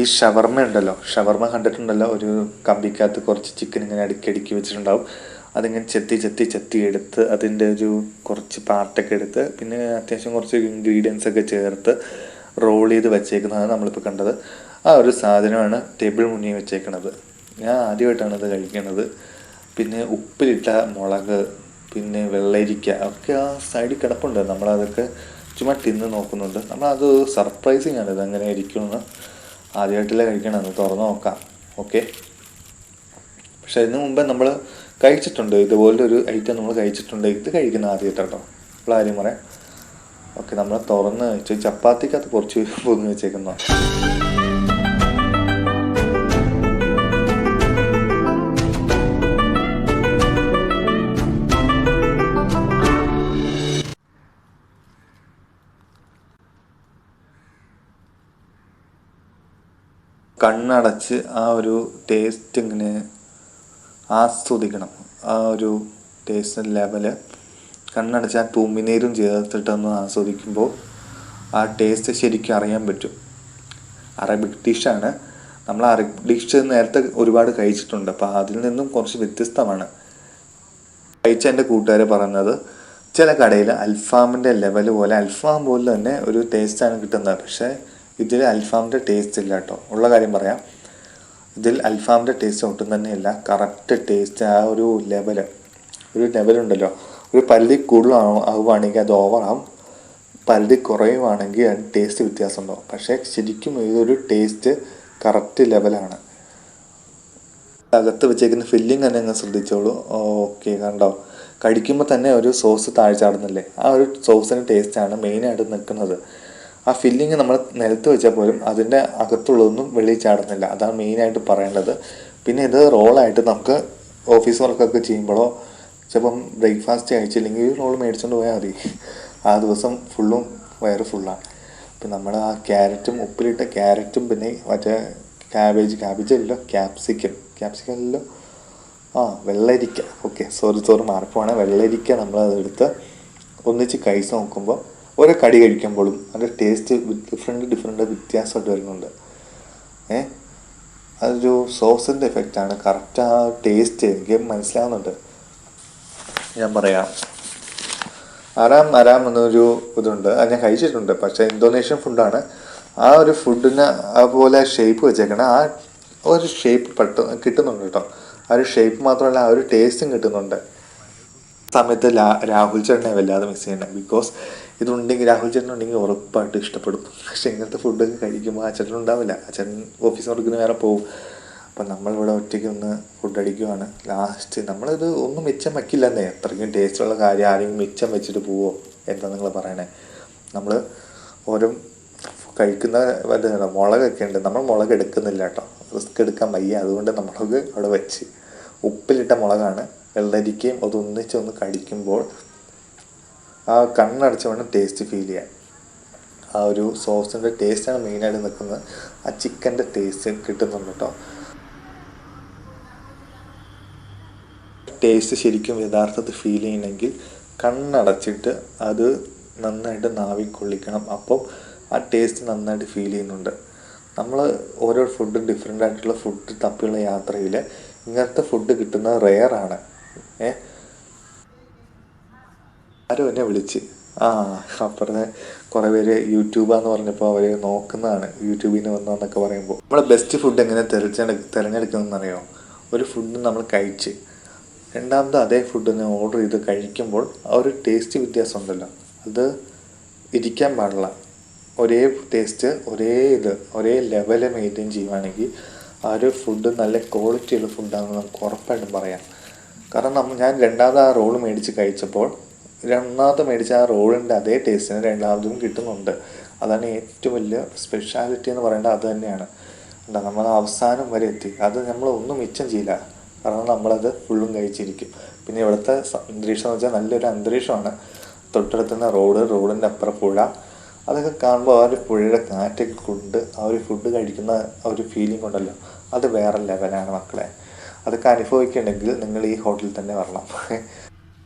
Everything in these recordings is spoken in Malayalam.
ഈ ഷവർമ ഉണ്ടല്ലോ, ഷവർമ കണ്ടിട്ടുണ്ടല്ലോ, ഒരു കമ്പിക്കകത്ത് കുറച്ച് ചിക്കൻ ഇങ്ങനെ അടുക്കി വെച്ചിട്ടുണ്ടാവും. അതിങ്ങനെ ചെത്തി എടുത്ത് അതിൻ്റെ ഒരു കുറച്ച് പാർട്ടൊക്കെ എടുത്ത് പിന്നെ അത്യാവശ്യം കുറച്ച് ഇൻഗ്രീഡിയൻസ് ഒക്കെ ചേർത്ത് റോൾ ചെയ്ത് വെച്ചേക്കുന്നതാണ് നമ്മളിപ്പോൾ കണ്ടത്. ആ ഒരു സാധനമാണ് ടേബിൾ മുന്നിൽ വെച്ചേക്കുന്നത്. ഞാൻ ആദ്യമായിട്ടാണ് ഇത് കഴിക്കുന്നത്. പിന്നെ ഉപ്പിലിട്ട മുളക്, പിന്നെ വെള്ളരിക്ക ഒക്കെ ആ സൈഡിൽ കിടപ്പുണ്ട്. നമ്മളതൊക്കെ ചുമ്മാ തിന്ന് നോക്കുന്നുണ്ട്. നമ്മളത് സർപ്രൈസിങ് ആണ്, ഇതെങ്ങനെ ഇരിക്കുമെന്ന്. ആദ്യമായിട്ടല്ലേ കഴിക്കണമെന്ന് തുറന്ന് നോക്കാം. ഓക്കെ, പക്ഷെ അതിന് മുമ്പേ നമ്മൾ കഴിച്ചിട്ടുണ്ട്, ഇതുപോലൊരു ഒരു ഐറ്റം നമ്മൾ കഴിച്ചിട്ടുണ്ട്. ഇത് കഴിക്കുന്ന ആദ്യമായിട്ടോ ഉള്ള കാര്യം പറയാം. ഓക്കെ, നമ്മൾ തുറന്ന് വെച്ച് ചപ്പാത്തിക്കകത്ത് കുറച്ച് പൊങ്ങി വെച്ചേക്കുന്ന കണ്ണടച്ച് ആ ഒരു ടേസ്റ്റ് ഇങ്ങനെ ആസ്വദിക്കണം. ആ ഒരു ടേസ്റ്റ് ലെവല് കണ്ണടച്ച് ആ തുമ്മിനീരും ചേർത്തിട്ടൊന്ന് ആസ്വദിക്കുമ്പോൾ ആ ടേസ്റ്റ് ശരിക്കും അറിയാൻ പറ്റും. അറബിക് ഡിഷാണ്. നമ്മൾ അറബിക് ഡിഷ് നേരത്തെ ഒരുപാട് കഴിച്ചിട്ടുണ്ട്. അപ്പോൾ അതിൽ നിന്നും കുറച്ച് വ്യത്യസ്തമാണ്. കഴിച്ച എൻ്റെ കൂട്ടുകാർ പറഞ്ഞത് ചില കടയിൽ അൽഫാമിൻ്റെ ലെവൽ പോലെ, അൽഫാം പോലെ തന്നെ ഒരു ടേസ്റ്റാണ് കിട്ടുന്നത്. പക്ഷേ ഇതിൽ അൽഫാമിൻ്റെ ടേസ്റ്റ് ഇല്ല കേട്ടോ, ഉള്ള കാര്യം പറയാം. ഇതിൽ അൽഫാമിൻ്റെ ടേസ്റ്റ് ഒട്ടും തന്നെ ഇല്ല. കറക്റ്റ് ടേസ്റ്റ് ആ ഒരു ലെവലുണ്ടല്ലോ. ഒരു പരിധി കൂടുതലാവുകയാണെങ്കിൽ അത് ഓവറാവും, പരിധി കുറയുവാണെങ്കിൽ അത് ടേസ്റ്റ് വ്യത്യാസമുണ്ടാവും. പക്ഷേ ശരിക്കും ഇതൊരു ടേസ്റ്റ് കറക്റ്റ് ലെവലാണ്. അകത്ത് വെച്ചേക്കുന്ന ഫില്ലിങ് തന്നെ അങ്ങ് ശ്രദ്ധിച്ചോളൂ. ഓക്കെ, കണ്ടോ, കഴിക്കുമ്പോൾ തന്നെ ഒരു സോസ് താഴെ ചാടുന്നില്ലേ, ആ ഒരു സോസിൻ്റെ ടേസ്റ്റാണ് മെയിനായിട്ട് നിൽക്കുന്നത്. ആ ഫില്ലിങ് നമ്മൾ നിലത്ത് വെച്ചാൽ പോലും അതിൻ്റെ അകത്തുള്ളതൊന്നും വെളിയിൽ ചാടുന്നില്ല. അതാണ് മെയിനായിട്ട് പറയേണ്ടത്. പിന്നെ ഇത് റോളായിട്ട് നമുക്ക് ഓഫീസ് വർക്കൊക്കെ ചെയ്യുമ്പോഴോ ചിലപ്പം ബ്രേക്ക്ഫാസ്റ്റ് കഴിച്ചില്ലെങ്കിൽ റോൾ മേടിച്ചുകൊണ്ട് പോയാൽ മതി. ആ ദിവസം ഫുള്ളും വയറ് ഫുള്ളാണ്. ഇപ്പം നമ്മൾ ആ ക്യാരറ്റും, ഉപ്പിലിട്ട ക്യാരറ്റും, പിന്നെ മറ്റേ ക്യാബേജല്ലോ, ക്യാപ്സിക്കമല്ലോ, വെള്ളരിക്ക, ഓക്കെ സോറി മാറിപ്പോവാണ്. വെള്ളരിക്ക നമ്മളതെടുത്ത് ഒന്നിച്ച് കഴിച്ച് നോക്കുമ്പോൾ ഓരോ കടി കഴിക്കുമ്പോഴും അതിൻ്റെ ടേസ്റ്റ് ഡിഫറെൻറ്റ് വ്യത്യാസമായിട്ട് വരുന്നുണ്ട്. അതൊരു സോസിൻ്റെ എഫക്റ്റാണ്. കറക്റ്റ് ആ ടേസ്റ്റ് എനിക്ക് മനസ്സിലാവുന്നുണ്ട്. ഞാൻ പറയാം, അരാം എന്നൊരു ഇതുണ്ട്, അത് ഞാൻ കഴിച്ചിട്ടുണ്ട്. പക്ഷേ ഇന്തോനേഷ്യൻ ഫുഡാണ്. ആ ഒരു ഫുഡിന് അതുപോലെ ഷേപ്പ് വെച്ചേക്കണം. ആ ഒരു ഷേപ്പ് പെട്ടെന്ന് കിട്ടുന്നുണ്ട് കേട്ടോ. ആ ഒരു ഷേപ്പ് മാത്രമല്ല, ആ ഒരു ടേസ്റ്റും കിട്ടുന്നുണ്ട്. സമയത്ത് രാഹുൽ ചേട്ടനെ വല്ലാതെ മിസ് ചെയ്യണം. ബിക്കോസ് ഇതുണ്ടെങ്കിൽ രാഹുൽ ചേട്ടൻ ഉണ്ടെങ്കിൽ ഉറപ്പായിട്ട് ഇഷ്ടപ്പെടും. പക്ഷെ ഇങ്ങനത്തെ ഫുഡൊക്കെ കഴിക്കുമ്പോൾ ആ ചേട്ടൻ ഉണ്ടാവില്ല. ആ ചേട്ടൻ ഓഫീസ് വർക്കിന് വേറെ പോകും. അപ്പം നമ്മളിവിടെ ഒറ്റയ്ക്ക് ഒന്ന് ഫുഡ് അടിക്കുവാണ്. ലാസ്റ്റ് നമ്മളിത് ഒന്നും മിച്ചം വയ്ക്കില്ലെന്നേ. അത്രയ്ക്കും ടേസ്റ്റുള്ള കാര്യം ആരെങ്കിലും മിച്ചം വെച്ചിട്ട് പോവോ എന്താ നിങ്ങൾ പറയണേ. നമ്മൾ ഓരോ കഴിക്കുന്ന മുളകൊക്കെ ഉണ്ട്, നമ്മൾ മുളക് എടുക്കുന്നില്ല കേട്ടോ, റിസ്ക് എടുക്കാൻ വയ്യ. അതുകൊണ്ട് നമ്മളത് അവിടെ വെച്ച് ഉപ്പിലിട്ട മുളകാണ്. വെള്ളരിക്കയും അതൊന്നിച്ചൊന്ന് കടിക്കുമ്പോൾ ആ കണ്ണടച്ച് വേണം ടേസ്റ്റ് ഫീൽ ചെയ്യാൻ. ആ ഒരു സോസിൻ്റെ ടേസ്റ്റാണ് മെയിനായിട്ട് നിൽക്കുന്നത്. ആ ചിക്കൻ്റെ ടേസ്റ്റ് കിട്ടുന്നുണ്ട് കേട്ടോ. ടേസ്റ്റ് ശരിക്കും യഥാർത്ഥത്തിൽ ഫീൽ ചെയ്യണമെങ്കിൽ കണ്ണടച്ചിട്ട് അത് നന്നായിട്ട് നാവിൽ കൊള്ളിക്കണം. അപ്പം ആ ടേസ്റ്റ് നന്നായിട്ട് ഫീൽ ചെയ്യുന്നുണ്ട്. നമ്മൾ ഓരോ ഫുഡും ഡിഫറെൻ്റ് ആയിട്ടുള്ള ഫുഡ് തപ്പിയുള്ള യാത്രയിൽ ഇങ്ങനത്തെ ഫുഡ് കിട്ടുന്നത് റെയറാണ്. ആരും എന്നെ വിളിച്ച് അപ്പുറത്തെ കുറേ പേര് യൂട്യൂബാന്ന് പറഞ്ഞപ്പോൾ അവർ നോക്കുന്നതാണ്, യൂട്യൂബിൽ നിന്ന് വന്നതെന്നൊക്കെ പറയുമ്പോൾ. നമ്മളെ ബെസ്റ്റ് ഫുഡ് എങ്ങനെ തിരഞ്ഞെടുക്കുന്നതെന്നറിയോ? ഒരു ഫുഡ് നമ്മൾ കഴിച്ച് രണ്ടാമത് അതേ ഫുഡിന് ഓർഡർ ചെയ്ത് കഴിക്കുമ്പോൾ ആ ഒരു ടേസ്റ്റ് വ്യത്യാസം ഉണ്ടല്ലോ, അത് ഇരിക്കാൻ പാടില്ല. ഒരേ ടേസ്റ്റ്, ഒരേ ലെവല് മെയിൻറ്റെയിൻ ചെയ്യുവാണെങ്കിൽ ആ ഒരു ഫുഡ് നല്ല ക്വാളിറ്റിയുള്ള ഫുഡാണെന്ന് നമുക്ക് ഉറപ്പായിട്ടും പറയാം. കാരണം ഞാൻ രണ്ടാമത് ആ റോള് മേടിച്ച് കഴിച്ചപ്പോൾ രണ്ടാമത് മേടിച്ച ആ റോളിൻ്റെ അതേ ടേസ്റ്റിന് രണ്ടാമതും കിട്ടുന്നുണ്ട്. അതാണ് ഏറ്റവും വലിയ സ്പെഷ്യാലിറ്റി എന്ന് പറയേണ്ടത്. അത് തന്നെയാണ്. നമ്മൾ അവസാനം വരെ എത്തി. അത് നമ്മൾ ഒന്നും മിച്ചം ചെയ്യില്ല. കാരണം നമ്മളത് ഫുള്ളും കഴിച്ചിരിക്കും. പിന്നെ ഇവിടുത്തെ അന്തരീക്ഷം എന്ന് വെച്ചാൽ നല്ലൊരു അന്തരീക്ഷമാണ്. തൊട്ടടുത്തുനിന്ന് റോഡിൻ്റെ അപ്പുറം പുഴ, അതൊക്കെ കാണുമ്പോൾ ആ ഒരു പുഴയുടെ കാറ്റൊക്കെ കൊണ്ട് ആ ഒരു ഫുഡ് കഴിക്കുന്ന ആ ഒരു ഫീലിംഗ് ഉണ്ടല്ലോ, അത് വേറെ ലെവലാണ് മക്കളെ. അതൊക്കെ അനുഭവിക്കണമെങ്കിൽ നിങ്ങൾ ഈ ഹോട്ടലിൽ തന്നെ വരണം.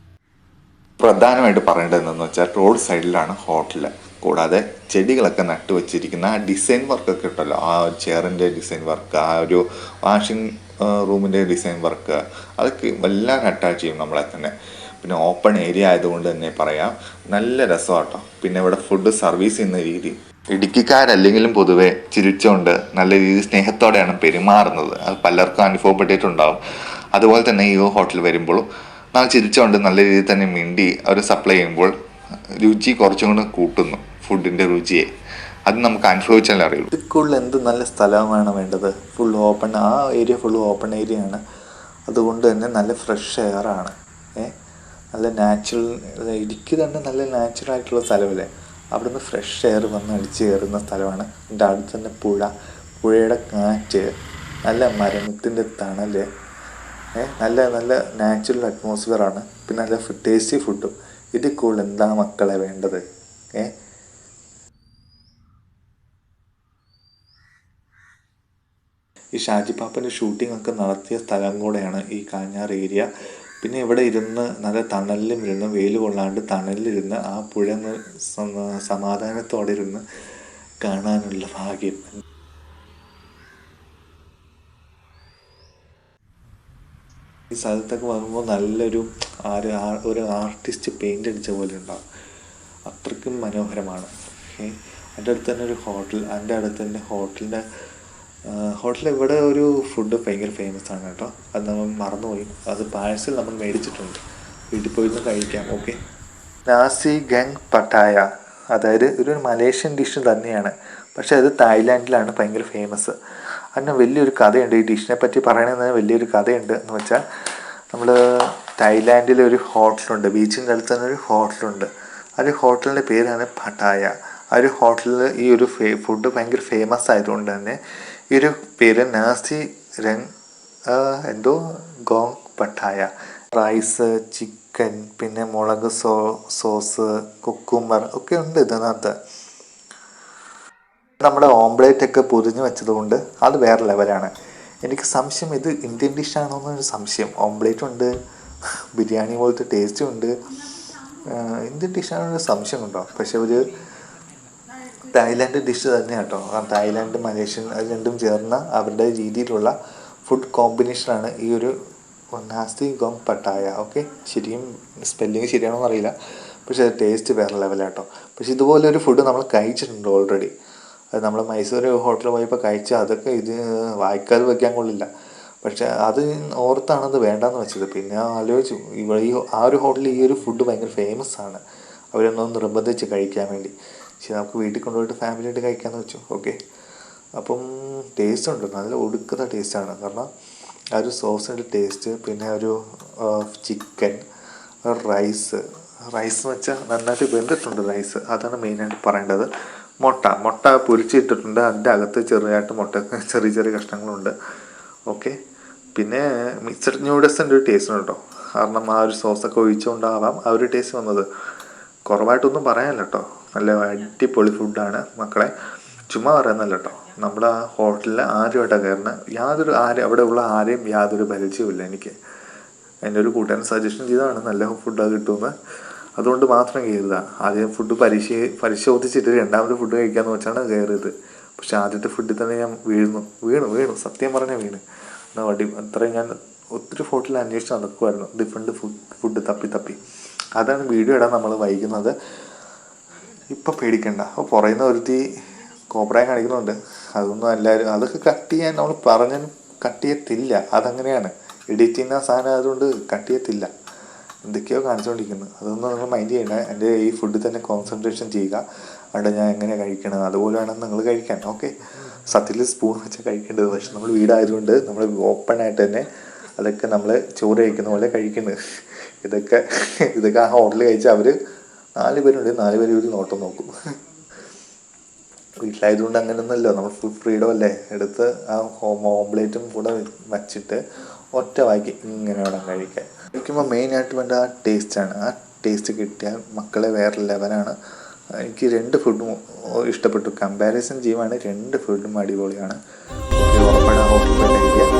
പ്രധാനമായിട്ട് പറയേണ്ടത് എന്താണെന്ന് വെച്ചാൽ റോഡ് സൈഡിലാണ് ഹോട്ടൽ. കൂടാതെ ചെടികളൊക്കെ നട്ടു വച്ചിരിക്കുന്ന ആ ഡിസൈൻ വർക്കൊക്കെ ഉണ്ടല്ലോ, ആ ചെയറിൻ്റെ ഡിസൈൻ വർക്ക്, ആ ഒരു വാഷിംഗ് റൂമിൻ്റെ ഡിസൈൻ വർക്ക്, അതൊക്കെ എല്ലാം അറ്റാച്ച് ചെയ്യും നമ്മളെ തന്നെ. പിന്നെ ഓപ്പൺ ഏരിയ ആയതുകൊണ്ട് തന്നെ പറയാം, നല്ല രസമാട്ടോ. പിന്നെ ഇവിടെ ഫുഡ് സർവീസ് ചെയ്യുന്ന രീതി, ഇടുക്കിക്കാരല്ലെങ്കിലും പൊതുവെ ചിരിച്ചുകൊണ്ട് നല്ല രീതിയിൽ സ്നേഹത്തോടെയാണ് പെരുമാറുന്നത്. അത് പലർക്കും അനുഭവപ്പെട്ടിട്ടുണ്ടാവും. അതുപോലെ തന്നെ ഈ ഹോട്ടലിൽ വരുമ്പോഴും നമ്മൾ ചിരിച്ചുകൊണ്ട് നല്ല രീതിയിൽ തന്നെ മിണ്ടി അവർ സപ്ലൈ ചെയ്യുമ്പോൾ രുചി കുറച്ചും കൂടെ കൂട്ടുന്നു, ഫുഡിൻ്റെ രുചിയെ. അത് നമുക്ക് അനുഭവിച്ചാലേ അറിയുള്ളൂ. ഇടുക്കിക്കുള്ളിൽ എന്ത് നല്ല സ്ഥലമാണ് വേണ്ടത്. ഫുൾ ഓപ്പൺ, ആ ഏരിയ ഫുൾ ഓപ്പൺ ഏരിയ ആണ്. അതുകൊണ്ട് തന്നെ നല്ല ഫ്രഷ് എയറാണ്. നല്ല നാച്ചുറൽ, ഇടുക്കി തന്നെ നല്ല നാച്ചുറൽ ആയിട്ടുള്ള സ്ഥലമല്ലേ. അവിടുന്ന് ഫ്രഷ് എയർ വന്ന് അടിച്ച് കയറുന്ന സ്ഥലമാണ്. എൻ്റെ അടുത്ത് തന്നെ പുഴയുടെ കാറ്റ്, നല്ല മരത്തിൻ്റെ തണൽ, നല്ല നല്ല നാച്ചുറൽ അറ്റ്മോസ്ഫിയറാണ്. പിന്നെ നല്ല ടേസ്റ്റി ഫുഡും. ഇതിൽ കൂടുതൽ എന്താ മക്കളെ വേണ്ടത്? ഈ ഷാജിപ്പാപ്പൻ്റെ ഷൂട്ടിംഗ് ഒക്കെ നടത്തിയ സ്ഥലം കൂടെയാണ് ഈ കാഞ്ഞാർ ഏരിയ. പിന്നെ ഇവിടെ ഇരുന്ന് നല്ല തണലിലും ഇരുന്ന്, വെയിൽ കൊള്ളാണ്ട് തണലിലിരുന്ന് ആ പുഴ സമാധാനത്തോടെ ഇരുന്ന് കാണാനുള്ള ഭാഗ്യം. ഈ സ്ഥലത്തൊക്കെ വരുമ്പോൾ നല്ലൊരു ഒരു ആർട്ടിസ്റ്റ് പെയിൻ്റ് അടിച്ച പോലെ ഉണ്ടാകും. അത്രയ്ക്കും മനോഹരമാണ്. എൻ്റെ അടുത്ത് തന്നെ ഒരു ഹോട്ടൽ, എൻ്റെ അടുത്ത് തന്നെ ഹോട്ടൽ ഇവിടെ ഒരു ഫുഡ് ഭയങ്കര ഫേമസ് ആണ് കേട്ടോ. അത് നമ്മൾ മറന്നുപോയി. അത് പാഴ്സൽ നമ്മൾ മേടിച്ചിട്ടുണ്ട്, വീട്ടിൽ പോയിരുന്ന് കഴിക്കാം. ഓക്കെ, നാസി ഗങ് പട്ടായ, അതായത് ഒരു മലേഷ്യൻ ഡിഷ് തന്നെയാണ്. പക്ഷെ അത് തായ്ലാൻഡിലാണ് ഭയങ്കര ഫേമസ്. അതിന് വലിയൊരു കഥയുണ്ട്. ഈ ഡിഷിനെ പറ്റി പറയണമെന്ന് വലിയൊരു കഥയുണ്ട്. എന്ന് വെച്ചാൽ നമ്മൾ തായ്ലാൻഡിലൊരു ഹോട്ടലുണ്ട്, ബീച്ചിൻ്റെ അടുത്ത് തന്നെ ഒരു ഹോട്ടലുണ്ട്. ആ ഒരു ഹോട്ടലിൻ്റെ പേരാണ് പട്ടായ. ആ ഒരു ഹോട്ടലിൽ ഈ ഒരു ഫുഡ് ഭയങ്കര ഫേമസ് ആയതുകൊണ്ട് തന്നെ ഈ ഒരു പേര് nasi goreng pattaya. Rice, chicken, പിന്നെ മുളക് സോസ്, കുക്കുംബർ ഒക്കെ ഉണ്ട് ഇതിനകത്ത്. നമ്മുടെ ഓംപ്ലേറ്റ് ഒക്കെ പൊതിഞ്ഞ് വെച്ചതുകൊണ്ട് അത് വേറെ ലെവലാണ്. എനിക്ക് സംശയം, ഇത് ഇന്ത്യൻ ഡിഷാണോ എന്നൊരു സംശയം. ഓംപ്ലേറ്റും ഉണ്ട്, ബിരിയാണി പോലത്തെ ടേസ്റ്റും ഉണ്ട്. ഇന്ത്യൻ ഡിഷാണെന്നൊരു സംശയം ഉണ്ടോ? പക്ഷെ ഒരു തായ്ലാൻഡ് ഡിഷ് തന്നെയാണ് കേട്ടോ. കാരണം തായ്ലാൻഡ്, മലേഷ്യൻ അത് രണ്ടും ചേർന്ന അവരുടെ രീതിയിലുള്ള ഫുഡ് കോമ്പിനേഷനാണ് ഈ ഒരു നാസി ഗോങ് പട്ടായ. ഓക്കെ, ശരിയും സ്പെല്ലിങ് ശരിയാണോ എന്നറിയില്ല, പക്ഷേ ടേസ്റ്റ് വേറെ ലെവലാട്ടോ. പക്ഷെ ഇതുപോലെ ഒരു ഫുഡ് നമ്മൾ കഴിച്ചിട്ടുണ്ട് ഓൾറെഡി. അത് നമ്മൾ മൈസൂർ ഹോട്ടലിൽ പോയപ്പോൾ കഴിച്ചാൽ അതൊക്കെ ഇത് വായിക്കാതെ വയ്ക്കാൻ കൊള്ളില്ല. പക്ഷെ അത് ഓർത്താണത് വേണ്ടാന്ന് വെച്ചത്. പിന്നെ ആലോചിച്ചു, ആ ഒരു ഹോട്ടലിൽ ഈ ഒരു ഫുഡ് ഭയങ്കര ഫേമസ് ആണ്. അവരൊന്നും നിർബന്ധിച്ച് കഴിക്കാൻ വേണ്ടി. പക്ഷെ നമുക്ക് വീട്ടിൽ കൊണ്ടുപോയിട്ട് ഫാമിലിയായിട്ട് കഴിക്കാമെന്ന് വെച്ചു. ഓക്കെ, അപ്പം ടേസ്റ്റ് ഉണ്ട്, നല്ല ഒടുക്കത്തെ ടേസ്റ്റാണ്. കാരണം ആ ഒരു സോസിൻ്റെ ടേസ്റ്റ്, പിന്നെ ഒരു ചിക്കൻ, റൈസ് എന്ന് വെച്ചാൽ നന്നായിട്ട് വെന്തിട്ടുണ്ട് റൈസ്. അതാണ് മെയിനായിട്ട് പറയേണ്ടത്. മുട്ട പൊരിച്ചിട്ടിട്ടുണ്ട്. അതിൻ്റെ അകത്ത് ചെറുതായിട്ട് ചെറിയ ചെറിയ കഷ്ണങ്ങളുണ്ട്. ഓക്കെ, പിന്നെ മിക്സഡ് ന്യൂഡിൽസിൻ്റെ ഒരു ടേസ്റ്റ് ഉണ്ട് കേട്ടോ. കാരണം ആ ഒരു സോസൊക്കെ ഒഴിച്ചുകൊണ്ടാവാം ആ ഒരു ടേസ്റ്റ് വന്നത്. കുറവായിട്ടൊന്നും പറയാനില്ല കേട്ടോ. നല്ല അടിപൊളി ഫുഡാണ് മക്കളെ, ചുമ്മാ പറയുന്നല്ല കേട്ടോ. നമ്മുടെ ആ ഹോട്ടലിൽ ആരുമായിട്ടാണ് കയറുന്നത്, അവിടെ ഉള്ള ആരെയും യാതൊരു പരിചയമില്ല എനിക്ക്. എൻ്റെ ഒരു കൂട്ടുകാരൻ സജഷൻ ചെയ്തതാണ് നല്ല ഫുഡാണ് കിട്ടുമെന്ന്. അതുകൊണ്ട് മാത്രം കയറുക. ആദ്യം ഫുഡ് പരിശോധിച്ചിട്ട് രണ്ടാമത് ഫുഡ് കഴിക്കാമെന്ന് വെച്ചാണ് കയറിയത്. പക്ഷെ ആദ്യത്തെ ഫുഡിൽ തന്നെ ഞാൻ വീണു സത്യം പറഞ്ഞാൽ വീണ്. അത്രയും ഞാൻ ഒത്തിരി ഹോട്ടലിൽ അന്വേഷിച്ച് നടക്കുമായിരുന്നു, ഡിഫറെൻറ്റ് ഫുഡ് തപ്പി. അതാണ് വീഡിയോ ഇടാൻ നമ്മൾ വൈകുന്നത്. ഇപ്പം പേടിക്കണ്ട. അപ്പോൾ പറയുന്ന ഒരുത്തി കോപ്രായം കാണിക്കുന്നുണ്ട്. അതൊന്നും എല്ലാവരും അതൊക്കെ കട്ട് ചെയ്യാൻ നമ്മൾ പറഞ്ഞാലും കട്ട് ചെയ്യത്തില്ല. അതങ്ങനെയാണ്, എഡിറ്റ് ചെയ്യുന്ന സാധനം ആയതുകൊണ്ട് കട്ട് ചെയ്യത്തില്ല. എന്തൊക്കെയോ കാണിച്ചുകൊണ്ടിരിക്കുന്നു. അതൊന്നും നിങ്ങൾ മൈൻഡ് ചെയ്യണ്ട. എൻ്റെ ഈ ഫുഡിൽ തന്നെ കോൺസെൻട്രേഷൻ ചെയ്യുക. അവിടെ ഞാൻ എങ്ങനെയാണ് കഴിക്കണത് അതുപോലെ വേണം നിങ്ങൾ കഴിക്കാൻ. ഓക്കെ, സത്യത്തിൽ സ്പൂൺ വെച്ച് കഴിക്കേണ്ടത്. പക്ഷെ നമ്മൾ വീടായതുകൊണ്ട് നമ്മൾ ഓപ്പണായിട്ട് തന്നെ അതൊക്കെ നമ്മൾ ചോറ് കഴിക്കുന്ന പോലെ കഴിക്കുന്നത്. ഇതൊക്കെ ആ ഹോട്ടലിൽ കഴിച്ചാൽ അവർ 4 പേരുണ്ട്, 4 പേര് ഒരു നോട്ടം നോക്കും. വീട്ടിലായതുകൊണ്ട് അങ്ങനെയൊന്നുമല്ലോ, നമ്മൾ ഫുൾ ഫ്രീഡം അല്ലേ. എടുത്ത് ആ ഓംപ്ലേറ്റും കൂടെ വച്ചിട്ട് ഒറ്റ വായിക്ക് ഇങ്ങനെ വേണം കഴിക്കാൻ. കഴിക്കുമ്പോൾ മെയിനായിട്ട് വേണ്ട ആ ടേസ്റ്റാണ്. ആ ടേസ്റ്റ് കിട്ടിയാൽ മക്കളെ വേറെ ലെവലാണ്. എനിക്ക് 2 ഫുഡും ഇഷ്ടപ്പെട്ടു. കമ്പാരിസൺ ചെയ്യുവാണെങ്കിൽ 2 ഫുഡും അടിപൊളിയാണ്. ഉറപ്പാണ് ആ ഹോട്ടലിൽ കഴിക്കുക.